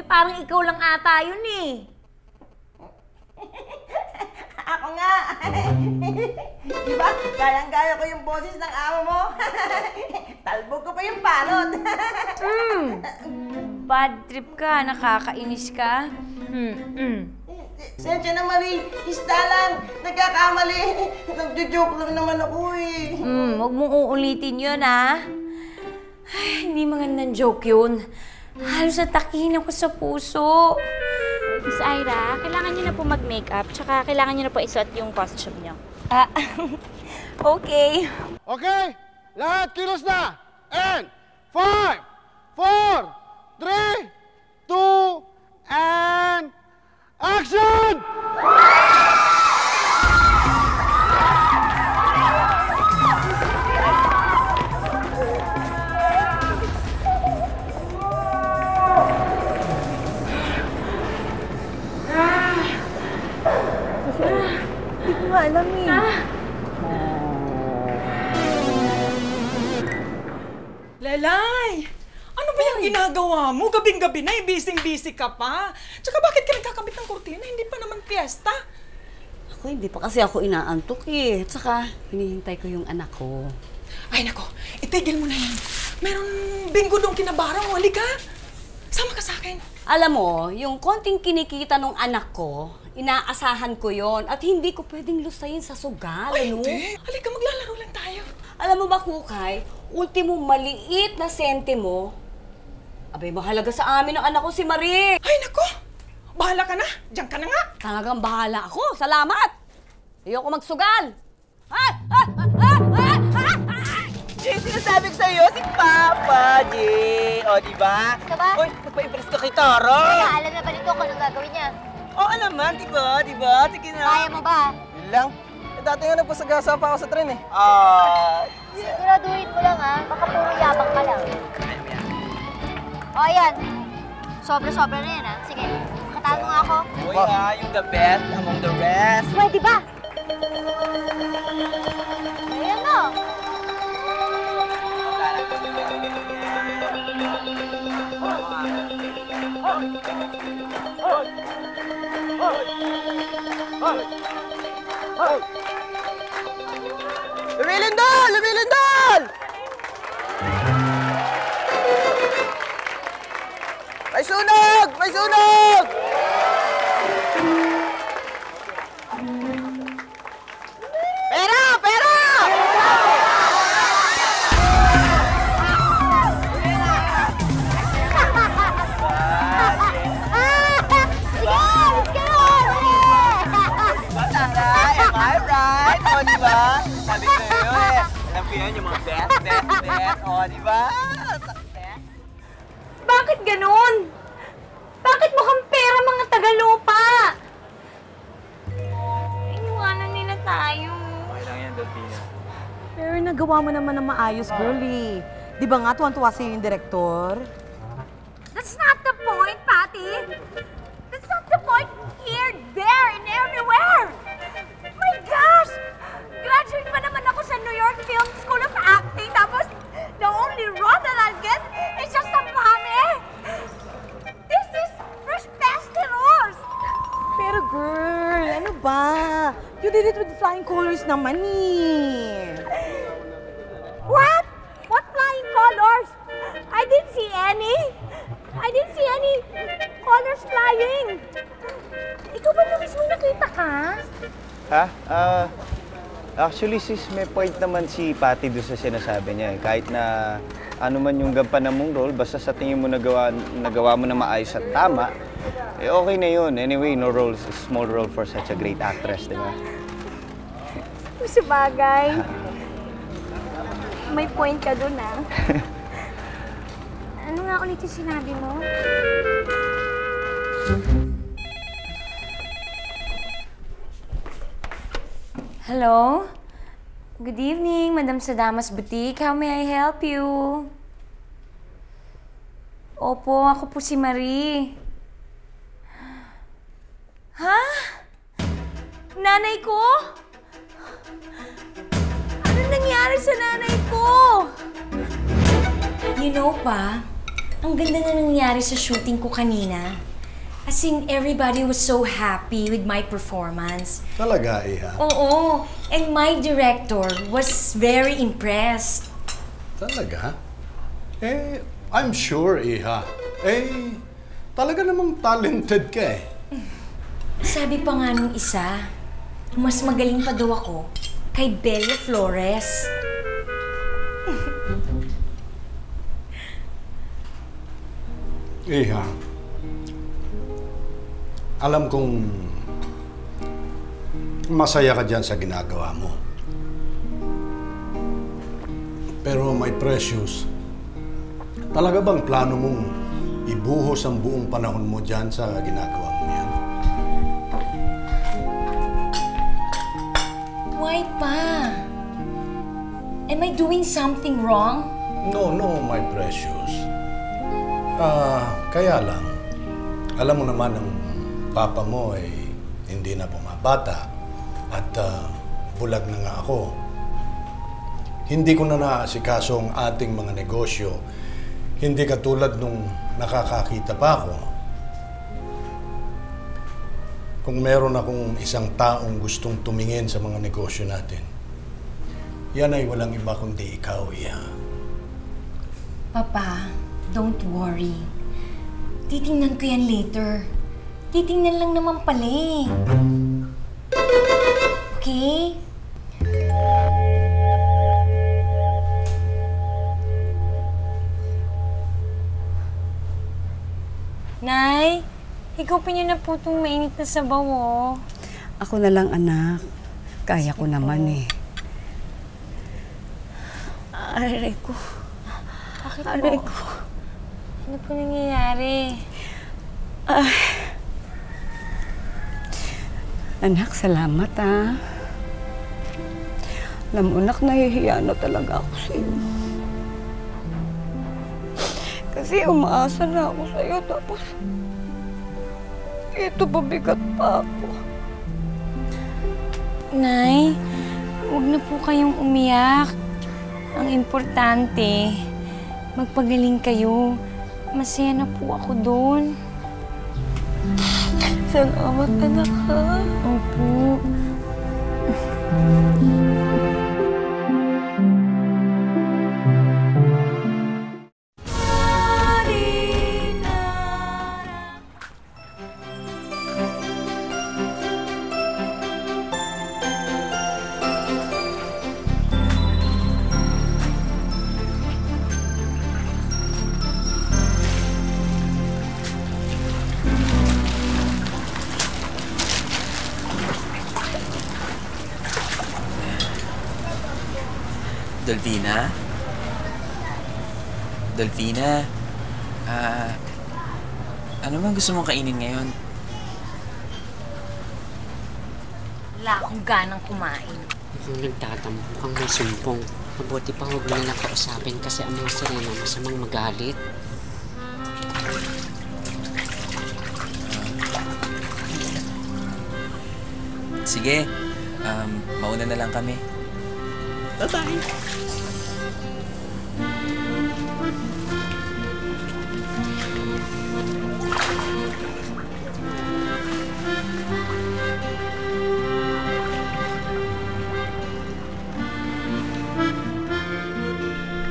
parang ikaw lang ata yun eh. Ako nga. Diba? Kayang-kaya ko yung boses ng amo mo. Talbog ko pa yung balot. Bad trip ka, nakakainis ka. Sensya na, Marie. Isda lang. Nagkakamali. Nagjo-joke lang naman ako eh. Huwag mong uulitin yun, ha? Ay, hindi magandang joke yun. Halos natakihin ako sa puso. Miss Ira, kailangan niyo na po mag-makeup, tsaka kailangan niyo na po isuot yung costume niyo. Okay. Okay, lahat kilos na! And 5, 4, 3, 2, and action! Hindi ko nga alam eh. Lelay! Ano ba yung ginagawa mo? Gabing-gabi na, busy-busy ka pa. Tsaka bakit ka nagkakabit ng kurtina? Hindi pa naman fiesta. Ako, hindi pa kasi ako inaantok eh. Tsaka, hinihintay ko yung anak ko. Ay nako, itigil mo na yan. Meron bingo doon kinabarang. Halika. Sama ka sa akin. Alam mo, yung konting kinikita ng anak ko, inaasahan ko yon at hindi ko pwedeng lusayin sa sugal, Ay, ano? hindi. Halika, maglalaro lang tayo. Alam mo ba, Kukay, ultimo maliit na sentimo, abay, mahalaga sa amin ang anak ko si Marie. Ay nako, bahala ka na. Diyan ka na nga. Talagang bahala ako. Salamat! Ayoko magsugal. Jay, sinasabi ko sa'yo, si Papa, Jay. O, diba? Ka ba? Uy, nagpa-impress ka kay Tara. Alam na ba nito kung anong gagawin niya? Oo naman, diba? Diba? Sige na. Kaya mo ba? Yun lang. Dati nga nagpasagasa pa ako sa tren eh. Siguraduhin mo lang ha, baka puro yabang ka lang. O ayan, sobra-sobra na yan ha. Sige, katago nga ako. Uy yung the best among the rest. Pwede ba? Ayan na. Lumilindol! Lumilindol! May sunog! May sunog! Pera! Pera! O, diba? Sabi ko sa'yo eh. Alam ko yan, yung mga bet. O, diba? Success. Bakit ganun? Bakit mukhang pera mga tagalupa? Iniwanan nila tayo. Okay lang yan, Delfina. Pero nagawa mo naman na maayos, girlie. Di ba nga, tuwan-tuwa sa'yo yung direktor? That's not the point, Patty. That's not the point here, there, and everywhere. My gosh! Graduate pa naman ako sa New York Film School of Acting, tapos the only role that I'll get is just a mommy. This is fresh pesteros. Pero girl, ano ba? You did it with flying colors naman eh. What? What flying colors? I didn't see any. I didn't see any colors flying. Ikaw ba na mismo nakita ka? Ha? Actually, sis, may point naman si Patty doon sa sinasabi niya. Kahit na ano man yung gampanan mong role, basta sa tingin mo nagawa mo na maayos at tama, eh okay na yun. Anyway, no role is a small role for such a great actress, di ba? Sa bagay. May point ka dun, ah. Ano nga ulit yung sinabi mo? Hello? Good evening, Madam Sadamas Boutique. How may I help you? Opo, ako po si Marie. Ha? Nanay ko? Ano nangyari sa nanay ko? You know pa, ang ganda na nangyari sa shooting ko kanina. As in, everybody was so happy with my performance. Talaga, Iha? Oo. And my director was very impressed. Talaga? I'm sure, Iha. Talaga namang talented ka eh. Sabi pa nga nung isa, mas magaling pa daw ako kay Bella Flores. Iha, alam kong masaya ka dyan sa ginagawa mo. Pero my precious, talaga bang plano mong ibuhos ang buong panahon mo dyan sa ginagawa mo yan? Why pa? Am I doing something wrong? No, my precious. Kaya lang, alam mo naman ang papa mo ay hindi na bumabata at bulag na nga ako. Hindi ko na naasikaso ang ating mga negosyo. Hindi katulad nung nakakakita pa ako. Kung meron akong isang taong gustong tumingin sa mga negosyo natin, yan ay walang iba kundi ikaw, Iha. Papa, don't worry. Titingnan ko yan later. Titingnan lang naman pala eh. Okay? Nay, higupin niyo na po itong mainit na sabaw, oh. Ako na lang, anak. Kaya ko naman eh. Aray ko. Bakit Aray po? ko. Ano po nangyayari? Anak, salamat ah. Alam mo, anak, nahihiya na talaga ako sa'yo. Kasi umaasa na ako sa'yo, tapos ito, pabigat pa ako. Nay, huwag na po kayong umiyak. Ang importante, magpagaling kayo. Masaya na po ako doon. Salamat, anak, ha? Opo. Delfina? Delfina? Ano bang gusto mong kainin ngayon? Wala akong ganang kumain. Mukhang nagtatampo kang may sumpong. Mabuti pa huwag mo na lang kausapin kasi ang mga sirena masamang magalit. Sige, mauna na lang kami. Bye-bye!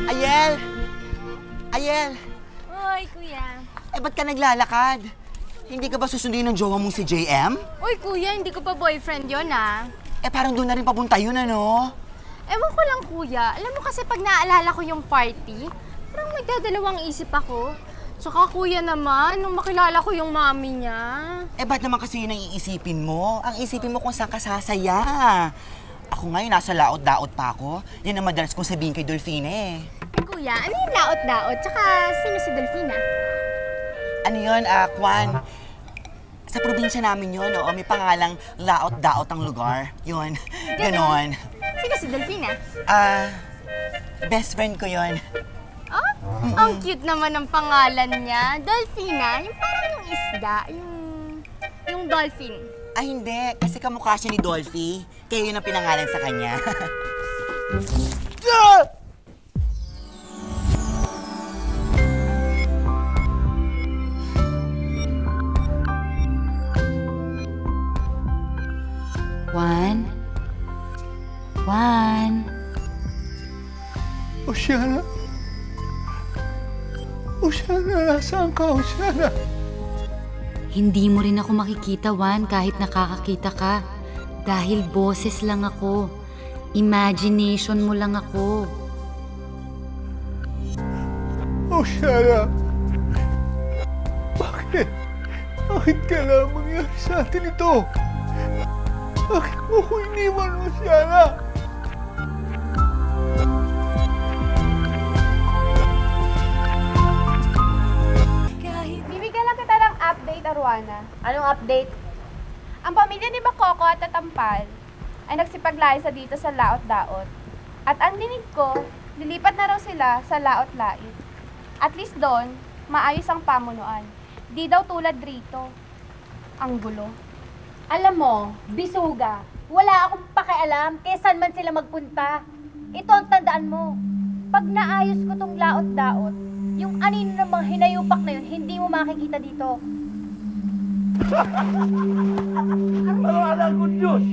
Ayel! Ayel! Hoy, kuya. Ba't ka naglalakad? Hindi ka ba susundin ng jowa mong si JM? Uy, kuya, hindi ko pa boyfriend yon ah. Parang doon na rin papunta yun, ano? Ewan ko lang, kuya. Alam mo kasi pag naalala ko yung party, parang nagdadalawang isip ako. Tsaka kuya naman, nung makilala ko yung mami niya. Ba't naman kasi yun ang iisipin mo? Ang isipin mo kung saan ka sasaya. Ako ngayon, nasa laot-daot pa ako. Yan ang madalas kong sabihin kay Dolphine eh. Kuya, ano yung laot-daot? Tsaka sino si Dolphina? Ano yun, Kwan? Sa probinsya namin yun, may pangalang laot-daot ang lugar. Yun, ganon. Sino si Dolphina? Best friend ko yun. Oh, ang cute naman ng pangalan niya. Dolphina, yung parang yung isda, yung dolphin. Ay, hindi. Kasi kamukha siya ni Dolphy. Kaya yun ang pinangalan sa kanya. Oceana? Oceana, nasaan ka, Oceana? Hindi mo rin ako makikita, Juan, kahit nakakakita ka. Dahil boses lang ako. Imagination mo lang ako. Oceana, bakit? Bakit kailangan mangyari sa atin ito? Bakit mo ko iniwan, Oceana? Bibigyan lang kita ng update, Arwana. Anong update? Ang pamilya ni Bakoko at Tatampal ay nagsipaglayas sa dito sa Laot-Daot. At ang dinig ko, lilipat na raw sila sa Laot-Lait. At least doon, maayos ang pamunuan. Di daw tulad rito. Ang gulo. Alam mo, bisuga, wala akong pakialam kaya saan man sila magpunta. Ito ang tandaan mo. Pag naayos ko tong Laot-Daot, yung anino ng mga hinayupak na yun, hindi mo makikita dito. Wala good news!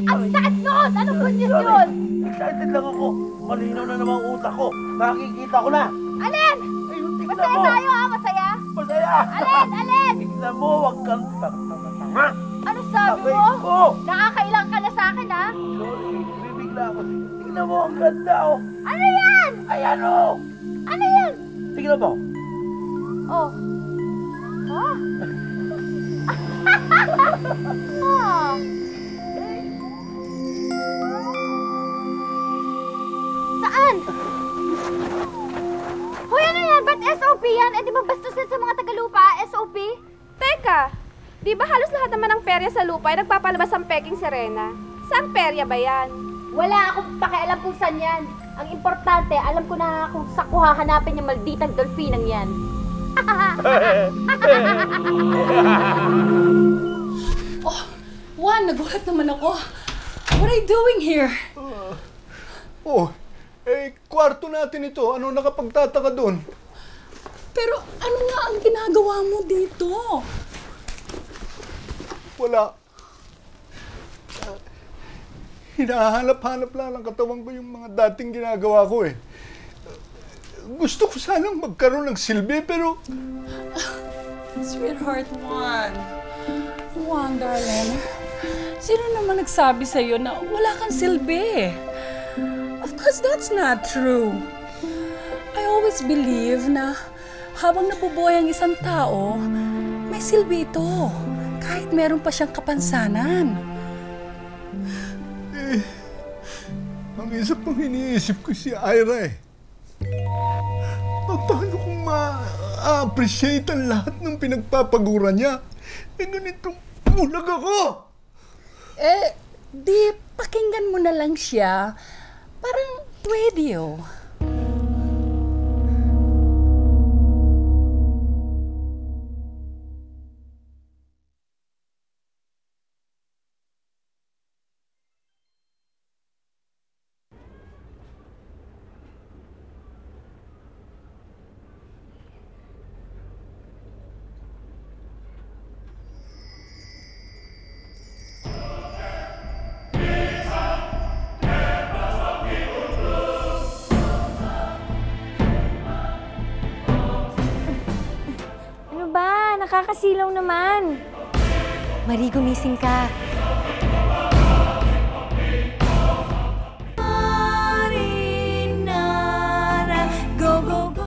Ang sakit nun! Anong good news yun? Excited lang ako. Malinaw na naman ang utak ko. Nakikita ko na. Alin? Masaya tayo ha, masaya? Masaya! Alin? Tignan mo, huwag kang tanga. Ano sabi Sabay mo? ko. Nakakailang ka na sa akin ha? Sorry, bibigla ako. Tignan mo, ang ganda oh. Ano yan? Ayan oh! Ano yan? Tignan mo. Oh. Ah. Ah. Saan? Hoy, ano yan? Ba't SOP yan? Eh, di ba bastos yan sa mga tagalupa? SOP? Teka, di ba halos lahat naman ng perya sa lupa ay nagpapalabas ang peking sirena? Saan perya ba yan? Wala akong pakialam kung saan yan. Ang importante, alam ko na kung saan ko hahanapin yung malditang dolphinang yan. Oh, Juan, nagulat naman ako. What are you doing here? Kwarto natin ito. Ano nakapagtataka doon? Pero ano nga ang ginagawa mo dito? Wala. Hinahanap-hanap lang ng katawan ko yung mga dating ginagawa ko eh. Gusto ko sanang magkaroon ng silbi pero... Sweetheart, Juan. Juan, darling. Sino naman nagsabi sa'yo na wala kang silbi? Of course, that's not true. I always believe na habang nabubuhay ang isang tao, may silbi ito. Kahit meron pa siyang kapansanan. Ang isa pang iniisip ko si Ira eh. Paano kung ma-appreciate ang lahat ng pinagpapagura niya? Ganitong bulag ako! Di pakinggan mo na lang siya. Parang radio. Nakakasilaw naman. Marie, gumising ka.